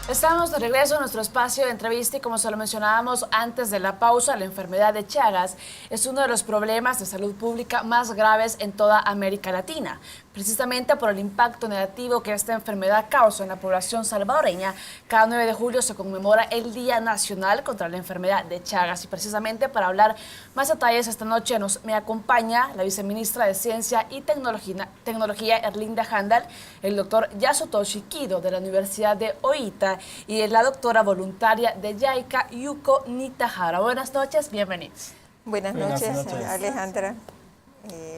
Estamos de regreso a nuestro espacio de entrevista y como se lo mencionábamos antes de la pausa, la enfermedad de Chagas es uno de los problemas de salud pública más graves en toda América Latina. Precisamente por el impacto negativo que esta enfermedad causa en la población salvadoreña, cada 9 de julio se conmemora el Día Nacional contra la Enfermedad de Chagas. Y precisamente para hablar más detalles esta noche me acompaña la viceministra de Ciencia y Tecnología Erlinda Handal, el doctor Yasutoshi Kido de la Universidad de Oita y la doctora voluntaria de JICA, Yuko Nitahara. Buenas noches, bienvenidos. Buenas noches, Alejandra.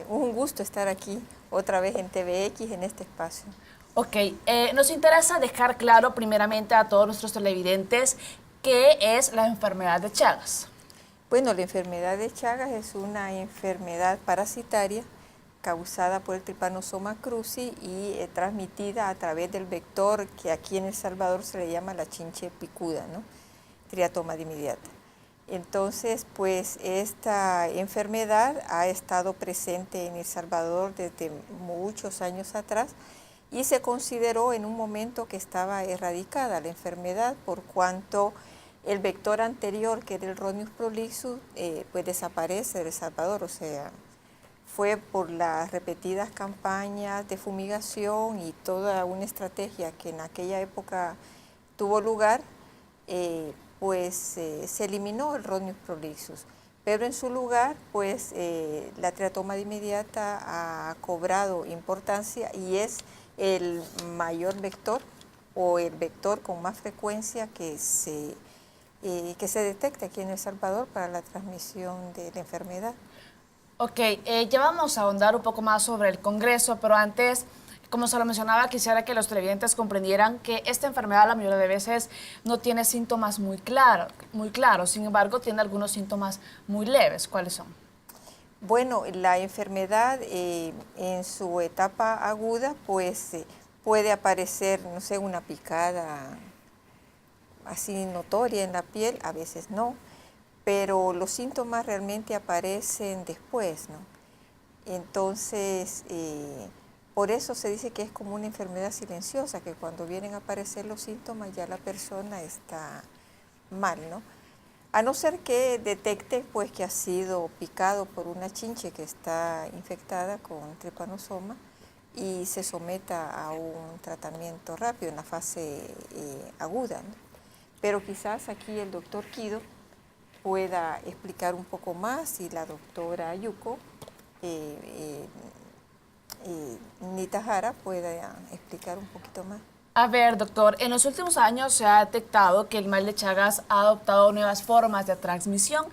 Un gusto estar aquí otra vez en TVX, en este espacio. Ok, nos interesa dejar claro primeramente a todos nuestros televidentes qué es la enfermedad de Chagas. Bueno, la enfermedad de Chagas es una enfermedad parasitaria causada por el Trypanosoma cruzi y transmitida a través del vector que aquí en El Salvador se le llama la chinche picuda, ¿no? Triatoma dimidiata. Entonces, pues esta enfermedad ha estado presente en El Salvador desde muchos años atrás y se consideró en un momento que estaba erradicada la enfermedad por cuanto el vector anterior, que era el Rhonius prolixus, pues desaparece de El Salvador, o sea, fue por las repetidas campañas de fumigación y toda una estrategia que en aquella época tuvo lugar, pues se eliminó el Rhonius prolixus, pero en su lugar pues la triatoma dimidiata ha cobrado importancia y es el mayor vector o el vector con más frecuencia que se detecta aquí en El Salvador para la transmisión de la enfermedad. Ok, ya vamos a ahondar un poco más sobre el Congreso, pero antes, como se lo mencionaba, quisiera que los televidentes comprendieran que esta enfermedad la mayoría de veces no tiene síntomas muy claros, sin embargo tiene algunos síntomas muy leves. ¿Cuáles son? Bueno, la enfermedad en su etapa aguda pues puede aparecer, no sé, una picada así notoria en la piel, a veces no, pero los síntomas realmente aparecen después, ¿no? Entonces, por eso se dice que es como una enfermedad silenciosa, que cuando vienen a aparecer los síntomas ya la persona está mal, ¿no? A no ser que detecte pues que ha sido picado por una chinche que está infectada con tripanosoma y se someta a un tratamiento rápido en la fase aguda, ¿no? Pero quizás aquí el doctor Kido pueda explicar un poco más y la doctora Yuko Nitahara pueda explicar un poquito más. A ver, doctor, en los últimos años se ha detectado que el mal de Chagas ha adoptado nuevas formas de transmisión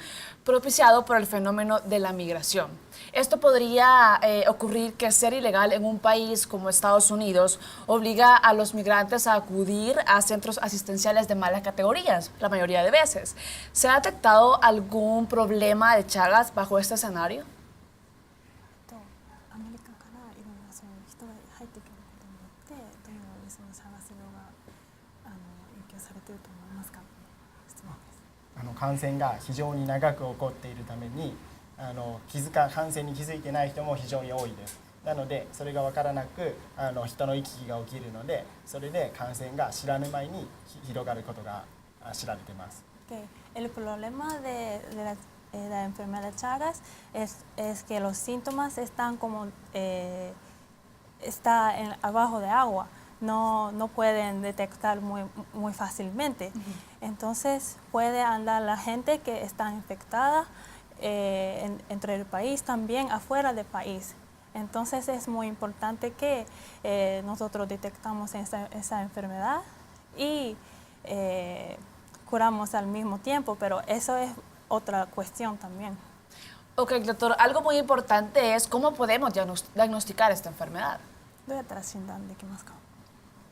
propiciado por el fenómeno de la migración. Esto podría ocurrir que ser ilegal en un país como Estados Unidos obliga a los migrantes a acudir a centros asistenciales de malas categorías, la mayoría de veces. ¿Se ha detectado algún problema de Chagas bajo este escenario? .感染が非常に長く起こっているために感染に気づいてない人も非常に多いです。なのでそれが分からなく人の行き来が起きるのでそれで感染が知らぬ間に広がることが知られています。El problema de la enfermedad de Chagas es que los síntomas están como abajo de agua. No pueden detectar muy fácilmente. Entonces puede andar la gente que está infectada entre el país, también afuera del país. Entonces es muy importante que nosotros detectamos esa enfermedad y curamos al mismo tiempo, pero eso es otra cuestión también. Ok, doctor, algo muy importante es cómo podemos diagnosticar esta enfermedad. どうやったら診断できますか？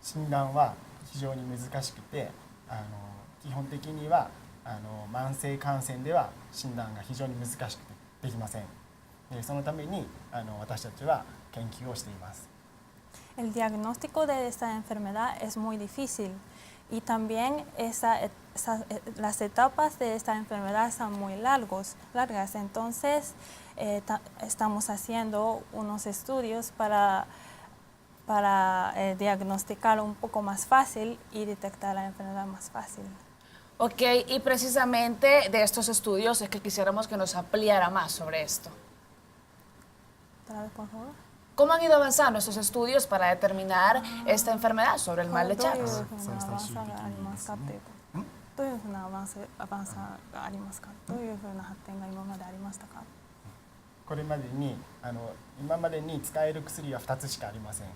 診断は非常に難しくて基本的には慢性感染では診断が非常に難しくてできません。そのために私たちは研究をしています。El diagnóstico de esta enfermedad es muy difícil y también las etapas de esta enfermedad son muy largas. Entonces estamos haciendo unos estudios para para diagnosticar un poco más fácil y detectar la enfermedad más fácil. Ok, y precisamente de estos estudios es que quisiéramos que nos ampliara más sobre esto. Otra vez, por favor. ¿Cómo han ido avanzando estos estudios para determinar esta enfermedad sobre el mal de Chagas? どういうふうなアバンスがありますか？どういうふうな発展が今までありましたか？これまでに今までに使える薬は2つしかありません。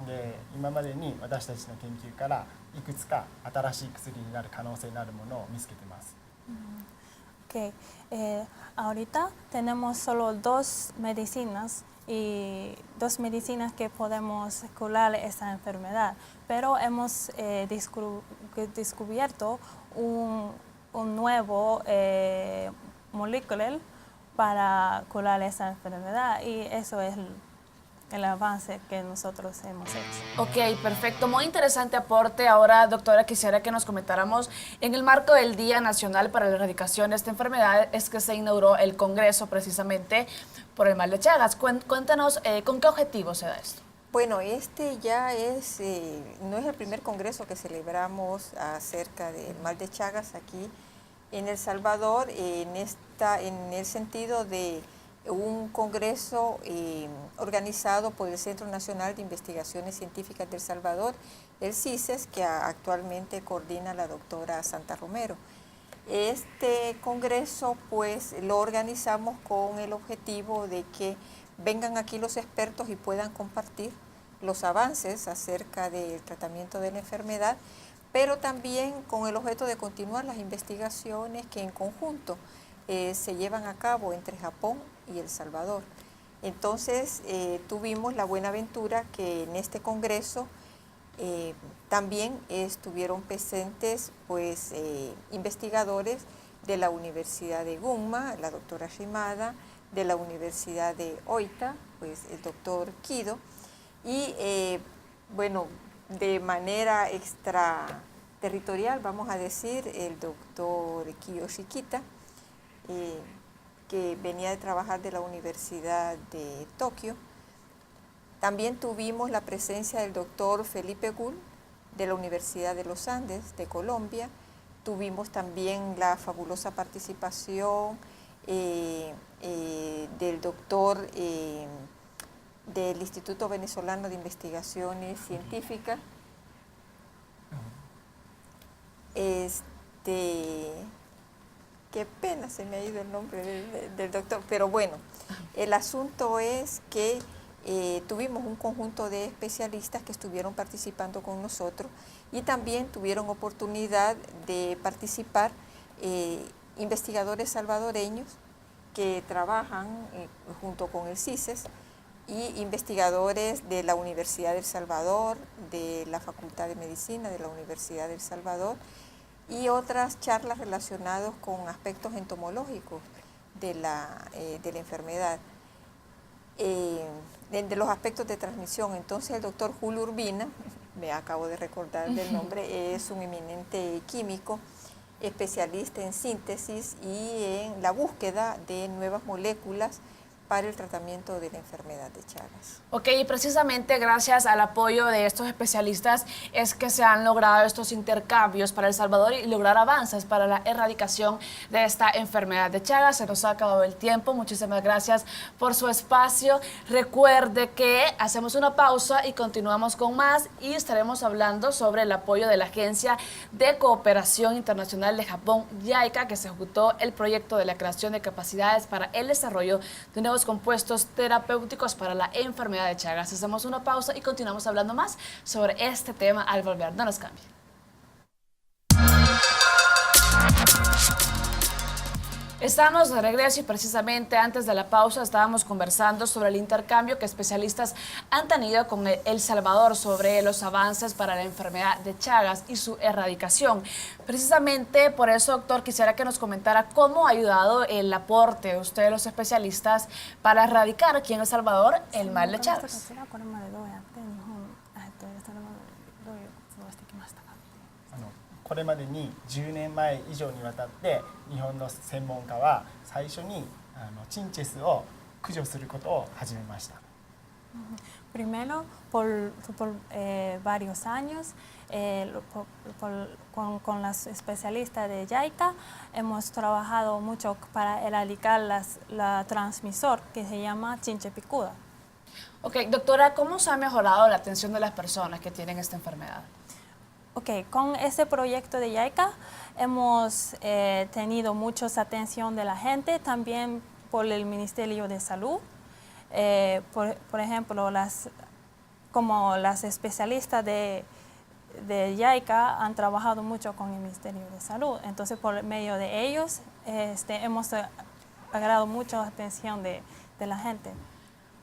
で今までに私たちの研究からいくつか新しい薬になる可能性のあるものを見つけてます。Okay. Ahorita tenemos solo dos medicinas y dos medicinas que podemos curar esa enfermedad, pero hemos descubierto un nuevo molécula para curar esa enfermedad y eso es el avance que nosotros hemos hecho. Ok, perfecto. Muy interesante aporte. Ahora, doctora, quisiera que nos comentáramos, en el marco del Día Nacional para la Erradicación de esta enfermedad, es que se inauguró el Congreso precisamente por el mal de Chagas. Cuéntanos, ¿con qué objetivo se da esto? Bueno, este ya es, no es el primer congreso que celebramos acerca del mal de Chagas aquí en El Salvador, en el sentido de un congreso organizado por el Centro Nacional de Investigaciones Científicas de El Salvador, el CICES, que actualmente coordina la doctora Santa Romero. Este congreso pues lo organizamos con el objetivo de que vengan aquí los expertos y puedan compartir los avances acerca del tratamiento de la enfermedad, pero también con el objeto de continuar las investigaciones que en conjunto se llevan a cabo entre Japón y El Salvador. Entonces tuvimos la buena aventura que en este congreso también estuvieron presentes pues, investigadores de la Universidad de Gunma, la doctora Shimada, de la Universidad de Oita, pues el doctor Kido, y bueno, de manera extraterritorial, vamos a decir, el doctor Kiyoshi Kita, que venía de trabajar de la Universidad de Tokio. También tuvimos la presencia del doctor Felipe Gull, de la Universidad de los Andes, de Colombia. Tuvimos también la fabulosa participación del doctor del Instituto Venezolano de Investigaciones Científicas. Qué pena, se me ha ido el nombre del doctor, pero bueno, el asunto es que tuvimos un conjunto de especialistas que estuvieron participando con nosotros y también tuvieron oportunidad de participar investigadores salvadoreños que trabajan junto con el CICES y investigadores de la Universidad del Salvador, de la Facultad de Medicina de la Universidad del Salvador, y otras charlas relacionadas con aspectos entomológicos de la enfermedad, de los aspectos de transmisión. Entonces el doctor Julio Urbina, me acabo de recordar del nombre, es un eminente químico, especialista en síntesis y en la búsqueda de nuevas moléculas para el tratamiento de la enfermedad de Chagas. Ok, y precisamente gracias al apoyo de estos especialistas es que se han logrado estos intercambios para El Salvador y lograr avances para la erradicación de esta enfermedad de Chagas. Se nos ha acabado el tiempo, muchísimas gracias por su espacio. Recuerde que hacemos una pausa y continuamos con más y estaremos hablando sobre el apoyo de la Agencia de Cooperación Internacional de Japón, JICA, que se ejecutó el proyecto de la creación de capacidades para el desarrollo de nuevos compuestos terapéuticos para la enfermedad de Chagas. Hacemos una pausa y continuamos hablando más sobre este tema al volver. No nos cambie. Estamos de regreso y precisamente antes de la pausa estábamos conversando sobre el intercambio que especialistas han tenido con El Salvador sobre los avances para la enfermedad de Chagas y su erradicación. Precisamente por eso, doctor, quisiera que nos comentara cómo ha ayudado el aporte de ustedes, los especialistas, para erradicar aquí en El Salvador el mal de Chagas. これまでに10年前以上にわたって日本の専門家は最初にチンチェスを駆除することを始めました。Primero, por varios años, con las especialistas de JICA, hemos trabajado mucho para erradicar la transmisor que se llama chinche picuda. Ok, doctora, ¿cómo se ha mejorado la atención de las personas que tienen esta enfermedad? Ok, con este proyecto de JICA hemos tenido mucha atención de la gente, también por el Ministerio de Salud. Por ejemplo, como las especialistas de JICA han trabajado mucho con el Ministerio de Salud, entonces por medio de ellos hemos agarrado mucha atención de la gente.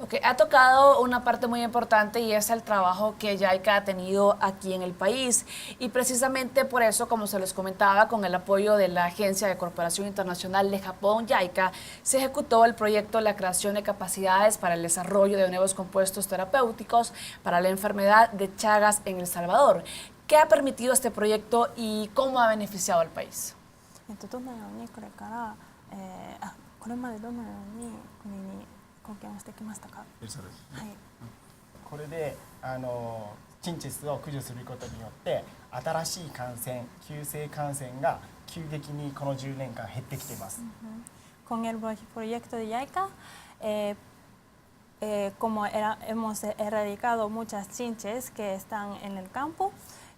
Ok, ha tocado una parte muy importante y es el trabajo que JICA ha tenido aquí en el país y precisamente por eso, como se les comentaba, con el apoyo de la Agencia de Cooperación Internacional de Japón, JICA, se ejecutó el proyecto La creación de capacidades para el desarrollo de nuevos compuestos terapéuticos para la enfermedad de Chagas en El Salvador. ¿Qué ha permitido este proyecto y cómo ha beneficiado al país? 貢献をしてきましたか？はい。これでチンチェスを駆除することによって新しい感染、急性感染が急激にこの10年間減ってきています。Con el proyecto de JICA, como hemos erradicado muchas chinches que están en el campo,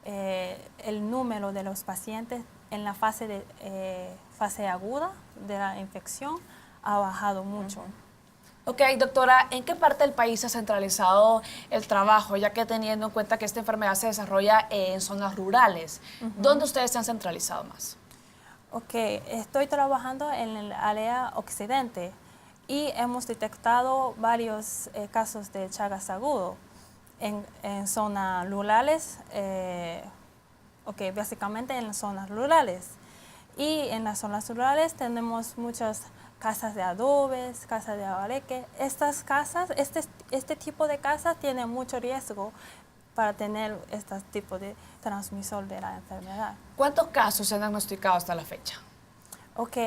el número de los pacientes en la fase aguda de la infección ha bajado mucho. Ok, doctora, ¿en qué parte del país se ha centralizado el trabajo, ya que teniendo en cuenta que esta enfermedad se desarrolla en zonas rurales? ¿Dónde ustedes se han centralizado más? Ok, estoy trabajando en el área occidente y hemos detectado varios casos de Chagas agudo en zonas rurales, básicamente en las zonas rurales. Y en las zonas rurales tenemos muchas casas de adobes, casas de abareque. Estas casas, este tipo de casas tiene mucho riesgo para tener este tipo de transmisor de la enfermedad. ¿Cuántos casos se han diagnosticado hasta la fecha? Ok,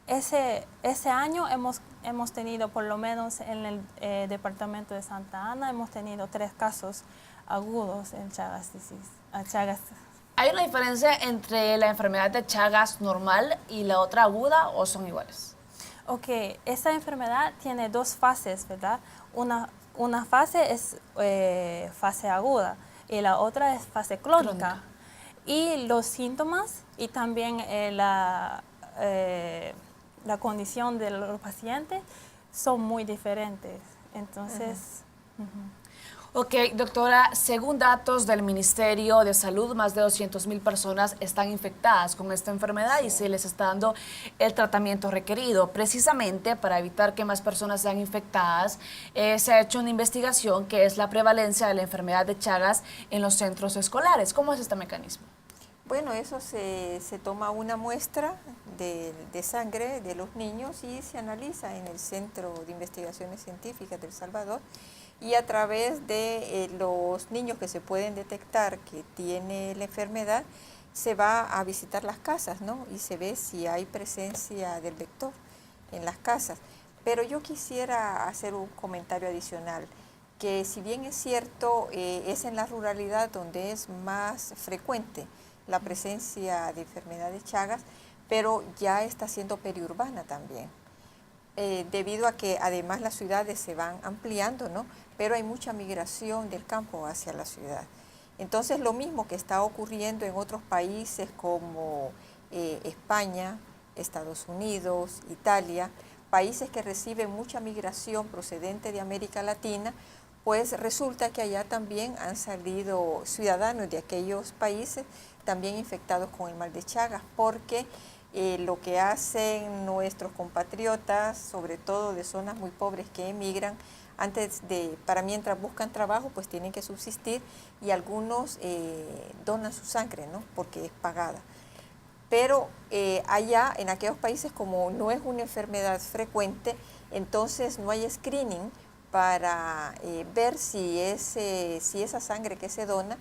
ese año hemos tenido, por lo menos en el departamento de Santa Ana, hemos tenido 3 casos agudos en Chagas disease. ¿Hay una diferencia entre la enfermedad de Chagas normal y la otra aguda o son iguales? Ok, esta enfermedad tiene 2 fases, ¿verdad? Una fase es fase aguda y la otra es fase crónica. Y los síntomas y también la condición de los pacientes son muy diferentes. Entonces... Ok, doctora, según datos del Ministerio de Salud, más de 200,000 personas están infectadas con esta enfermedad y se les está dando el tratamiento requerido. Precisamente para evitar que más personas sean infectadas, se ha hecho una investigación que es la prevalencia de la enfermedad de Chagas en los centros escolares. ¿Cómo es este mecanismo? Bueno, eso se toma una muestra de sangre de los niños y se analiza en el Centro de Investigaciones Científicas de El Salvador. Y a través de los niños que se pueden detectar que tiene la enfermedad, se va a visitar las casas, ¿no? Y se ve si hay presencia del vector en las casas. Pero yo quisiera hacer un comentario adicional, que si bien es cierto, es en la ruralidad donde es más frecuente la presencia de enfermedad de Chagas, pero ya está siendo periurbana también. Debido a que además las ciudades se van ampliando, ¿no? Pero hay mucha migración del campo hacia la ciudad. Entonces lo mismo que está ocurriendo en otros países como España, Estados Unidos, Italia, países que reciben mucha migración procedente de América Latina, pues resulta que allá también han salido ciudadanos de aquellos países también infectados con el mal de Chagas, porque lo que hacen nuestros compatriotas, sobre todo de zonas muy pobres que emigran, para mientras buscan trabajo, pues tienen que subsistir y algunos donan su sangre, ¿no? Porque es pagada. Pero allá, en aquellos países, como no es una enfermedad frecuente, entonces no hay screening para ver si esa sangre que se dona,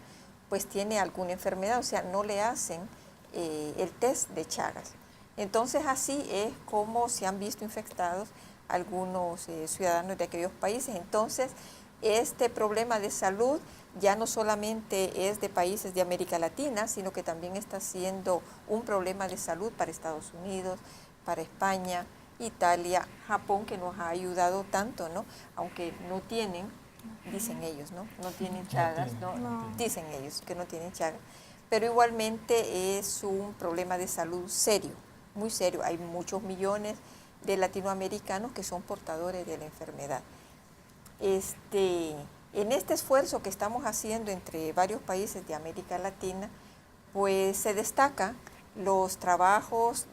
pues tiene alguna enfermedad, o sea, no le hacen el test de Chagas. Entonces así es como se han visto infectados algunos ciudadanos de aquellos países. Entonces este problema de salud ya no solamente es de países de América Latina, sino que también está siendo un problema de salud para Estados Unidos, para España, Italia, Japón, que nos ha ayudado tanto, ¿no? Aunque no tienen, dicen ellos, ¿no? No tienen Chagas, ¿no? Dicen ellos que no tienen Chagas. Pero igualmente es un problema de salud serio, muy serio. Hay muchos millones de latinoamericanos que son portadores de la enfermedad. En este esfuerzo que estamos haciendo entre varios países de América Latina, pues se destacan los trabajos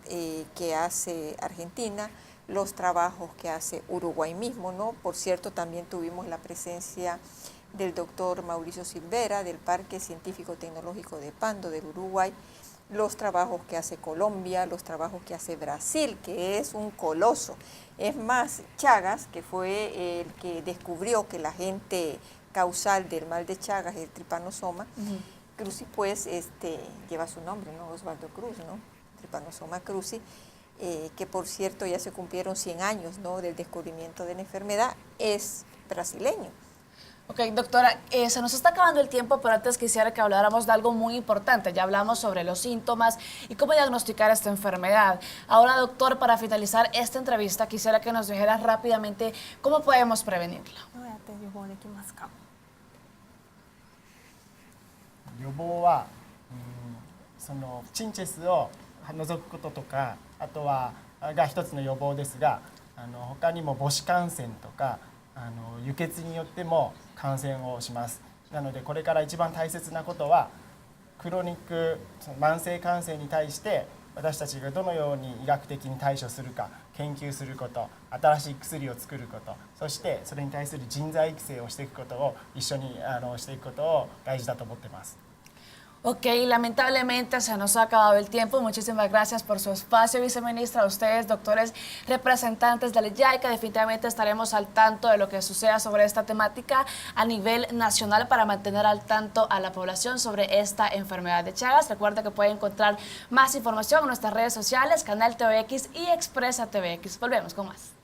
que hace Argentina, los trabajos que hace Uruguay mismo, ¿no? Por cierto, también tuvimos la presencia del doctor Mauricio Silvera, del Parque Científico Tecnológico de Pando, del Uruguay, los trabajos que hace Colombia, los trabajos que hace Brasil, que es un coloso. Es más, Chagas, que fue el que descubrió que la agente causal del mal de Chagas es el Trypanosoma cruzi, pues lleva su nombre, ¿no? Osvaldo Cruz, ¿no? Trypanosoma cruzi, que por cierto ya se cumplieron 100 años, ¿no? Del descubrimiento de la enfermedad, es brasileño. Ok, doctora, se nos está acabando el tiempo, pero antes quisiera que habláramos de algo muy importante. Ya hablamos sobre los síntomas y cómo diagnosticar esta enfermedad. Ahora, doctor, para finalizar esta entrevista, quisiera que nos dijera rápidamente cómo podemos prevenirla. 予防は、そのチンチェスを除くこととか、あとはが一つの予防ですが、他にも母子感染とか輸血によっても感染をします。なのでこれから一番大切なことはクロニック慢性感染に対して私たちがどのように医学的に対処するか研究すること、新しい薬を作ること、そしてそれに対する人材育成をしていくことを一緒にしていくことを大事だと思っています。Ok, lamentablemente se nos ha acabado el tiempo. Muchísimas gracias por su espacio, viceministra. A ustedes, doctores representantes de la JICA, definitivamente estaremos al tanto de lo que suceda sobre esta temática a nivel nacional para mantener al tanto a la población sobre esta enfermedad de Chagas. Recuerda que puede encontrar más información en nuestras redes sociales, Canal TVX y Expresa TVX. Volvemos con más.